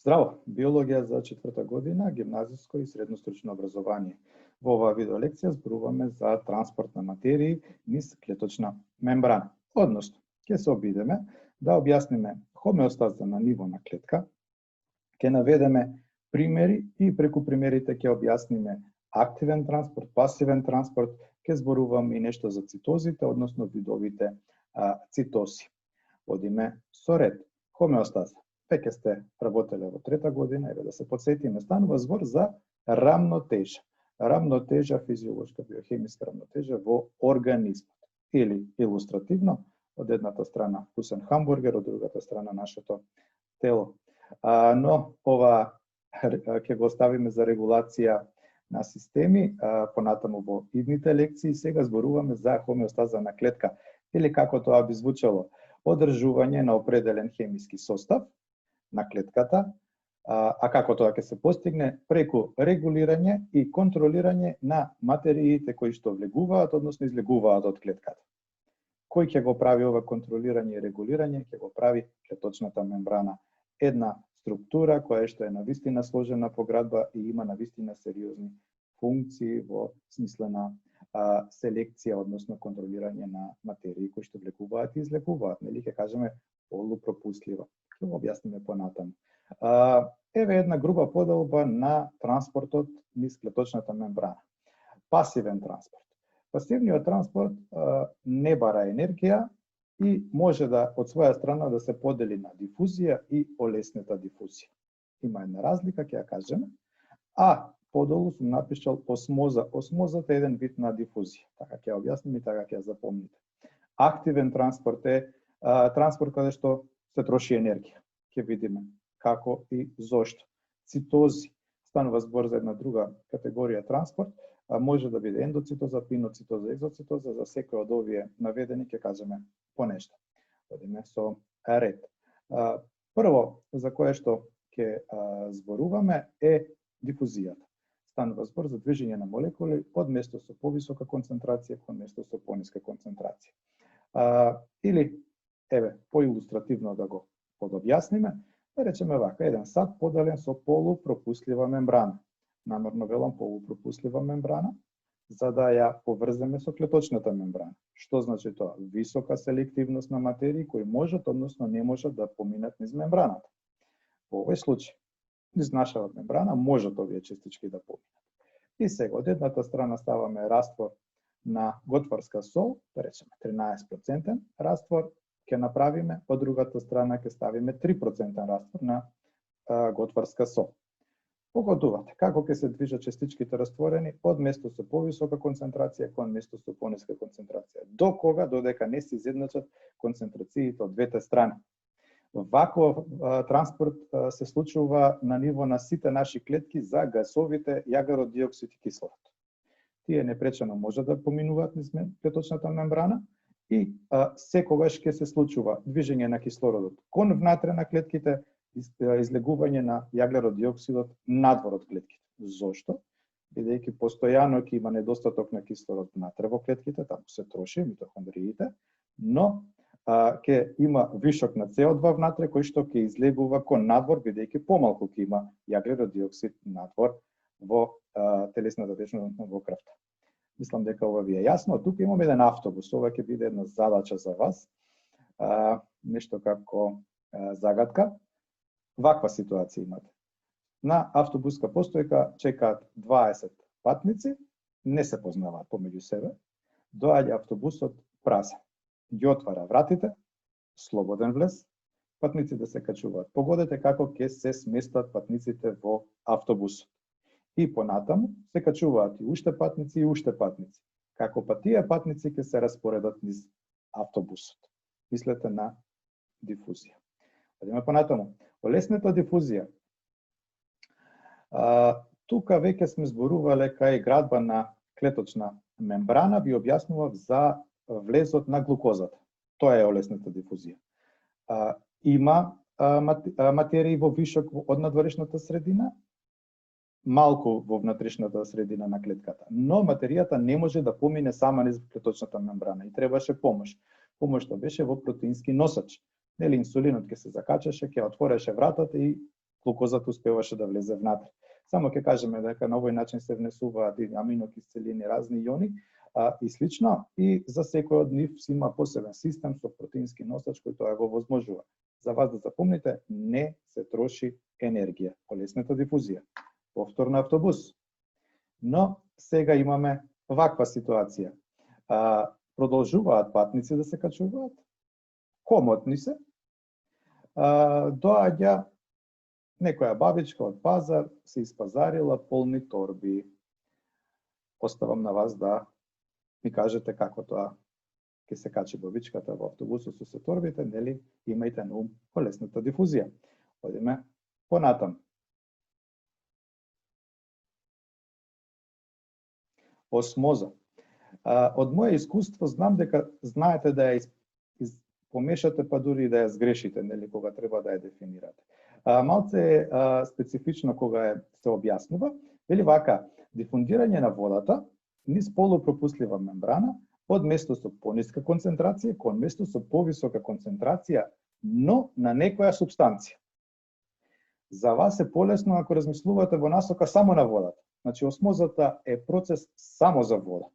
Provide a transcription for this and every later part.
Здраво, биологија за 4-та година, гимназиско и средно стручно образование. Во оваа видеолекција зборуваме за транспорт на материи низ клеточна мембрана. Односно, ќе се обидеме да објасниме хомеостаза на ниво на клетка, ќе наведеме примери и преку примерите ќе објасниме активен транспорт, пасивен транспорт, ќе зборуваме и нешто за цитозите, односно видовите цитоси. Одиме со ред. Хомеостаза. Веќе сте работеле во 3-та година, еве да се потсетиме, станува збор за рамнотежа. Рамнотежа, физиолошка, биохемиска рамнотежа во организмот. Или илустративно, од едната страна вкусен хамбургер, од другата страна нашето тело. Но ова ќе го оставиме за регулација на системи, понатаму во идните лекции. Сега зборуваме за хомеостаза на клетка, или како тоа би звучало, одржување на определен хемиски состав на клетката, а како тоа ќе се постигне преку регулирање и контролирање на материите кои што влегуваат, односно излегуваат од клетката. Кој ќе го прави ова контролирање и регулирање? Ќе го прави клеточната мембрана. Една структура која што е навистина сложена по градба и има навистина сериозни функции во смисла на селекција, односно контролирање на материи кои што влегуваат и излегуваат, нели ќе кажеме полупропуслива. Ќе го објасниме понатаму. Еве една груба поделба на транспортот низ клеточната мембрана. Пасивен транспорт. Пасивниот транспорт не бара енергија и може да од своја страна да се подели на дифузија и олеснета дифузија. Има една разлика, ќе ја кажеме. Подолу сум напишал осмоза. Осмозата е еден вид на дифузија. Така ќе ја објасним и така ќе ја запомните. Активен транспорт е транспорт каде што се троши енергија. Ќе видиме како и зошто. Цитози. Станува збор за една друга категорија транспорт. Може да биде ендоцитоза, пиноцитоза, екзоцитоза. За секој од овие наведени ќе кажеме понешто. Одиме со ред. Прво за кое што ќе зборуваме е дифузијата. Станува збор за движење на молекули од место со повисока концентрација кон место со пониска концентрација. Или, еве, поилустративно да го подобјасниме, да речеме вака, еден сат поделен со полупропуслива мембрана. Намерно велам полупропуслива мембрана, за да ја поврземе со клеточната мембрана. Што значи тоа? Висока селективност на материи кои можат, односно не можат да поминат низ мембраната. Во овој случај, низ нашата мембрана можат овие частички да поминат. И сега, од едната страна ставаме раствор на готварска сол, да речеме 13% раствор, ќе направиме, од другата страна ќе ставиме 3% раствор на готварска сол. Погодувате како ќе се движат частичките растворени од место со повисока концентрација кон место со пониска концентрација. До кога? Додека не се изедначат концентрациите од двете страни. Ваков транспорт се случува на ниво на сите наши клетки за гасовите јагарот, диоксид и кислород. Тие непречено може да поминуваат низ клеточната мембрана и секогаш ќе се случува движење на кислородот кон внатре на клетките, излегување на јаглерод диоксидот надвор од клетките. Зошто? Бидејќи постојано ќе има недостаток на кислород внатре во клетките, таму се троши митохондриите, но ќе има вишок на CO2 внатре кој што ќе излегува кон надвор, бидејќи помалку ќе има јаглерод диоксид надвор во телесната течност во крвта. Мислам дека ова ви е јасно. Тука имаме еден автобус. Ова ќе биде една задача за вас. Нешто како загадка. Ваква ситуација имате. На автобуска постојка чекаат 20 патници, не се познаваат помеѓу себе. Доаѓа автобусот празен. Ги отвара вратите, слободен влез, патниците се качуваат. Погодете како ќе се сместат патниците во автобусот. И понатаму се качуваат и уште патници. Како па тие патници ќе се распоредат низ автобусот. Мислете на дифузија. Одиме понатаму. Олеснета дифузија. Тука веќе сме зборувале кај градба на клеточна мембрана, ви објаснував за влезот на глукозата. Тоа е олеснета дифузија. Има материи во вишок од надворешната средина, малку во внатрешната средина на клетката, но материјата не може да помине сама низ клеточната мембрана и требаше помош. Помошта беше во протеински носач. Нели инсулинот ќе се закачаше, ќе отвореше вратата и глукозата успеваше да влезе внатре. Само ќе кажеме дека на овој начин се внесуваат и аминокиселини, разни иони и слично, и за секој од нив си има посебен систем со протеински носач кој тоа го возможува. За вас да запомните, не се троши енергија по лесната дифузија. Повтор на автобус. Но сега имаме ваква ситуација. Продолжуваат патници да се качуваат, комотни се, доаѓа некоја бабичка од пазар, се испазарила полни торби. Оставам на вас да ми кажете како тоа ќе се качи бабичката во автобусот со се торбите, нели, имајте на ум по лесната дифузија. Одиме понатам. Осмоза. Од моје искуство знам дека знаете да ја помешате, па дури да ја сгрешите, нели, кога треба да ја дефинирате. Малце специфично кога се објаснува, вели вака, дифундирање на водата низ полупропуслива мембрана од место со пониска концентрација кон место со повисока концентрација, но на некоја супстанција. За вас е полесно ако размислувате во насока само на водата. Значи, осмозата е процес само за вода.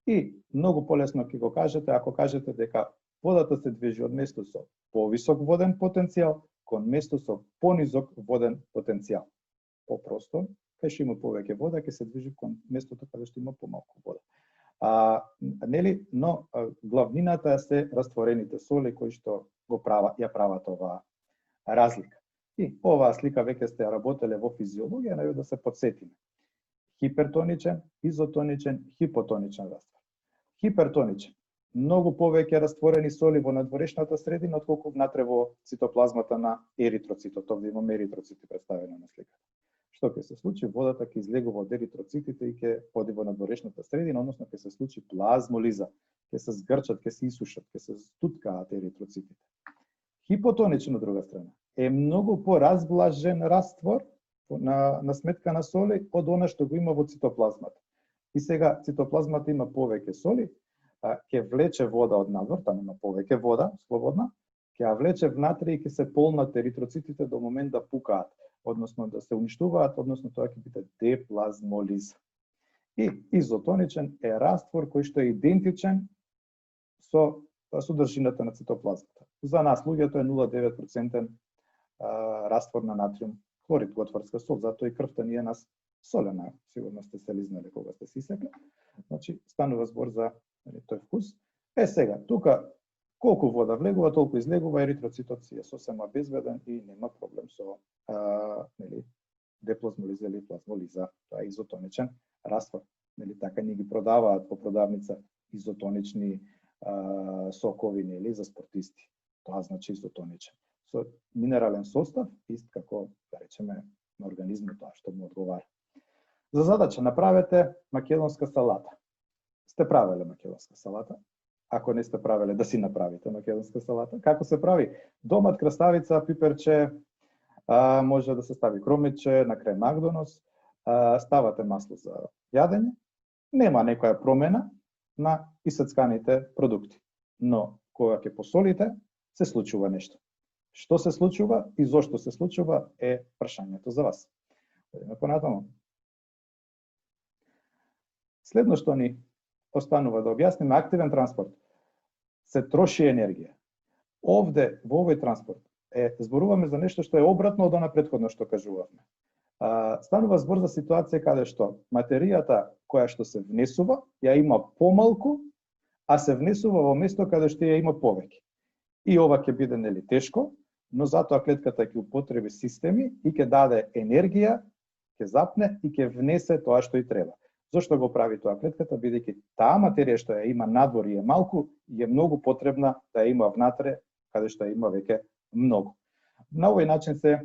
И многу полесно ќе го кажете ако кажете дека водата се движи од место со повисок воден потенцијал кон место со понизок воден потенцијал. Попросто, кај што има повеќе вода, ќе се движи кон местото каде што има помалку вода. Нели, но главнината се растворените соли кои што ја прават оваа разлика. И оваа слика веќе сте ја работеле во физиологија, нају да се подсетиме. Хипертоничен, изотоничен, хипотоничен раствор. Хипертоничен. Многу повеќе растворени соли во надворешната средина отколку внатре во цитоплазмата на еритроцитот. Овде имаме еритроцити представени на сликата. Што ќе се случи? Водата ќе излегува од еритроцитите и ќе оди во надворешната средина, односно ќе се случи плазмолиза, ќе се згрчат, ќе се исушат, ќе се стуткаат еритроцитите. Хипотоничен, од друга страна, е многу поразблажен раствор на сметка на соли од она што го има во цитоплазмата. И сега цитоплазмата има повеќе соли, ќе влече вода од надвор, таму има повеќе вода слободна, ќе ја влече внатре и ќе се полнат еритроцитите до момент да пукаат, односно да се уништуваат, односно тоа ќе биде деплазмолиза. И изотоничен е раствор кој што е идентичен со содржината на цитоплазмата. За нас луѓето е 0,9% раствор на натриум хлорид, готварска сол, затоа и крвта ни е нас солена. Сигурно сте се лизнали кога сте се исекли. Значи, станува збор за тој вкус. Сега, тука колку вода влегува, толку излегува, еритроцитот си е сосема безбеден и нема проблем со деплазмолиза или плазмолиза. Тоа е изотоничен раствор. Така ни ги продаваат во продавница изотонични сокови за спортисти. Тоа значи изотоничен. Со минерален состав, ист како, да речеме, на организмот, тоа што му одговара. За задача направете македонска салата. Сте правеле македонска салата? Ако не сте правеле, да си направите македонска салата. Како се прави? Домат, краставица, пиперче, може да се стави кромече, накрај Макдонос, ставате масло за јадење. Нема некоја промена на исецканите продукти. Но, кога ќе посолите, се случува нешто. Што се случува и зошто се случува е прашањето за вас. Одиме понатаму. Следно што ни останува да објасниме, активен транспорт. Се троши енергија. Овде, во овој транспорт, зборуваме за нешто што е обратно од она претходно што кажувавме. Станува збор за ситуација каде што материјата која што се внесува, ја има помалку, а се внесува во место каде што ја има повеќе. И ова ќе биде тешко, но затоа клетката ќе употреби системи и ќе даде енергија, ќе запне и ќе внесе тоа што и треба. Зошто го прави тоа клетката? Бидејќи таа материја што ја има надвор и е малку, е многу потребна да ја има внатре, каде што ја има веќе многу. На овој начин се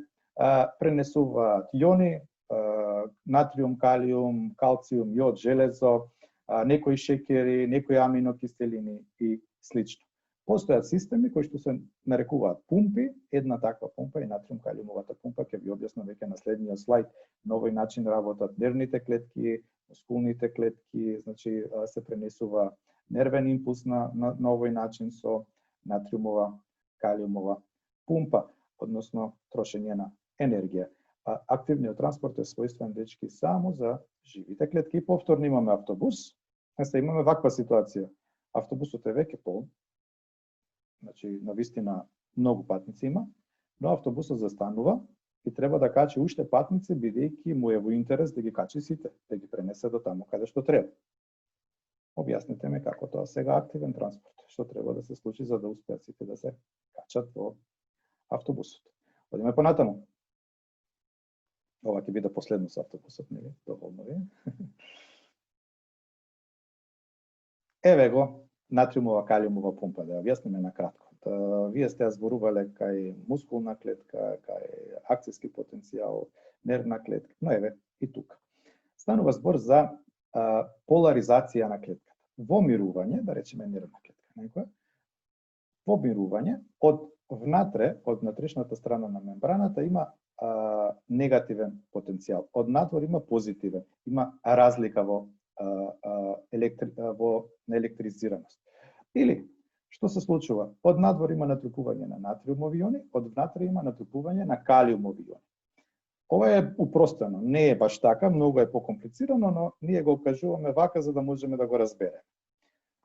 пренесуваат јони, натриум, калиум, калциум, јод, железо, некои шеќери, некои аминокиселини и слично. Постојат системи кои што се нарекуваат пумпи. Една таква пумпа е натриум калиумовата пумпа, ќе ви објаснам веќе на следниот слайд. На овој начин работат нервните клетки, мускулните клетки, значи се пренесува нервен импулс на овој начин со натриумова, калиумова пумпа, односно трошење на енергија. активниот транспорт е својствен, дечки, само за живите клетки. И повторно имаме автобус. Сега имаме ваква ситуација. Автобусот е веќе полн. Значи, навистина многу патници има, но автобусот застанува и треба да качи уште патници, бидејќи му е во интерес да ги качи сите, да ги пренесе до таму каде што треба. Објасните ме како тоа сега активен транспорт, што треба да се случи за да успеат сите да се качат во автобусот. Одиме понатаму. Ова ќе биде последно со автобусот, нели? Доволно ви. Еве го натриумова калиумова пумпа, да објасниме на кратко. Вие сте ја зборувале кај мускулна клетка, кај акцијски потенцијал, нервна клетка, но еве и тука. Станува збор за поларизација на клетката. Во мирување, да речеме нервна клетка некоја, во мирување од внатре, од внатрешната страна на мембраната има негативен потенцијал. Од надвор има позитивен, има разлика во електризираност. Или што се случува? Од надвор има натрупување на натриумови иони, од внатре има натрупување на калиумови иони. Ова е упростено, не е баш така, многу е покомплицирано, но ние го кажуваме вака за да можеме да го разбереме.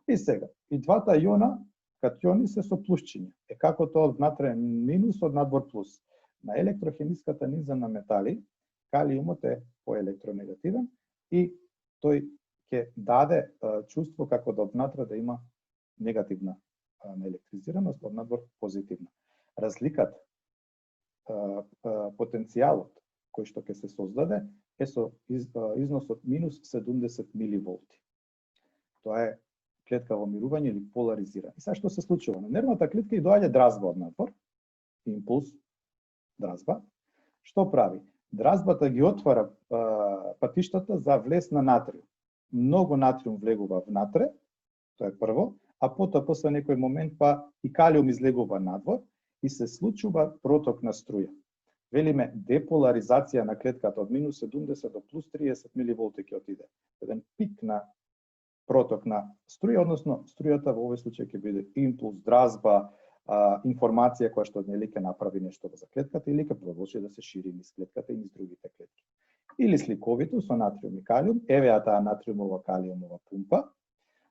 И сега, и двата иона, катиони се со плюсчиња. Е како тоа од внатре е минус, од надвор плюс. На електрохемиската низа на метали, калиумот е поелектронегативен и тој ќе даде чувство како да од внатре да има негативна наелектризираност, од надвор позитивна. Разликата, потенцијалот кој што ќе се создаде е со износот минус 70 миливолти. Тоа е клетка во мирување или поларизирање. И сега што се случува? На нервната клетка и доаѓа дразба од надвор, импулс, дразба. Што прави? Дразбата ги отвара патиштата за влез на натриум. Многу натриум влегува внатре, тоа е прво, а потоа после некој момент па и калиум излегува надвор и се случува проток на струја. Велиме деполаризација на клетката од минус 70 до плюс 30 миливолти ќе отиде. Еден пик на проток на струја, односно струјата во овој случај ќе биде импулс, дразба, информација која што нели ќе направи нешто за клетката или ќе продолжи да се шири низ клетката и низ другите клетки. Или сликовито со натриум и калиум, еве ја таа натриумова калиумова пумпа.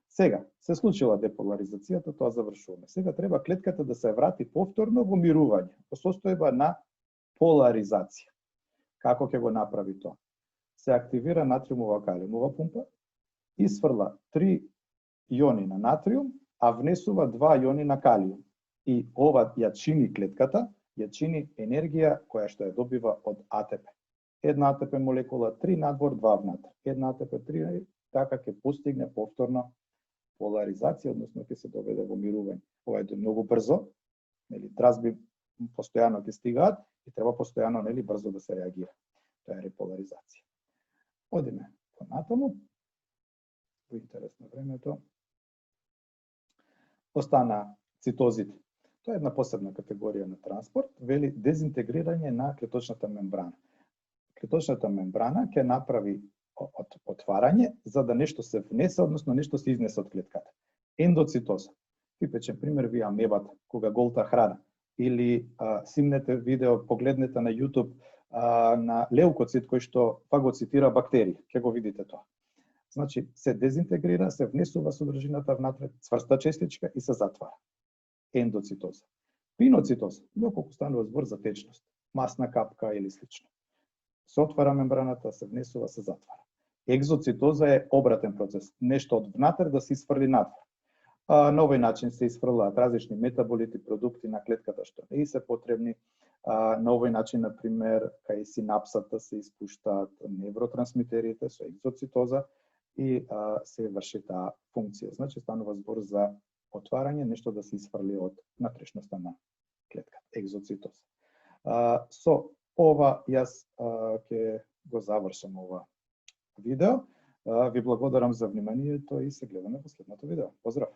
Сега се случила деполаризацијата, тоа завршуваме. Сега треба клетката да се врати повторно во мирување, во состојба на поларизација. Како ќе го направи тоа? Се активира натриумова калиумова пумпа, исфрла 3 иони на натриум, а внесува 2 иони на калиум. И ова ја чини клетката, ја чини енергија која што ја добива од АТП. Една АТП молекула 3 надвор, 2 внатре. Една АТП 3, така ќе постигне повторно поларизација, односно ќе се доведе во мирување. Ова е многу брзо, нели, дразби постојано ќе стигаат и треба постојано, нели, брзо да се реагира. Тоа е реполаризација. Одиме понатаму. Во интерес на времето. Остана цитозите. Тоа е една посебна категорија на транспорт, вели дезинтегрирање на клеточната мембрана. Клеточната мембрана ќе направи отварање за да нешто се внесе, односно нешто се изнесе од клетката. Ендоцитоза. Типичен пример ви амебата, кога голта храна. Или симнете видео, погледнете на YouTube на леукоцит кој што фагоцитира бактерии. Ќе го видите тоа. Значи, се дезинтегрира, се внесува содржината внатре, цврста честичка и се затвара. Ендоцитоза. Пиноцитоза, доколку станува збор за течност, масна капка или слично. Се отвара мембраната, се внесува, се затвара. Екзоцитоза е обратен процес, нешто од внатре да се исфрли надвор. На овој начин се исфрлаат различни метаболити, продукти на клетката што не се потребни. На овој начин, например, кај синапсата се испуштаат невротрансмитерите со екзоцитоза и се врши таа функција. Значи, станува збор за отварање, нешто да се исфрли од внатрешноста на клетката, екзоцитоза. Со ова јас ќе го завршам ова видео. Ви благодарам за вниманието и се гледаме во следното видео. Поздрав!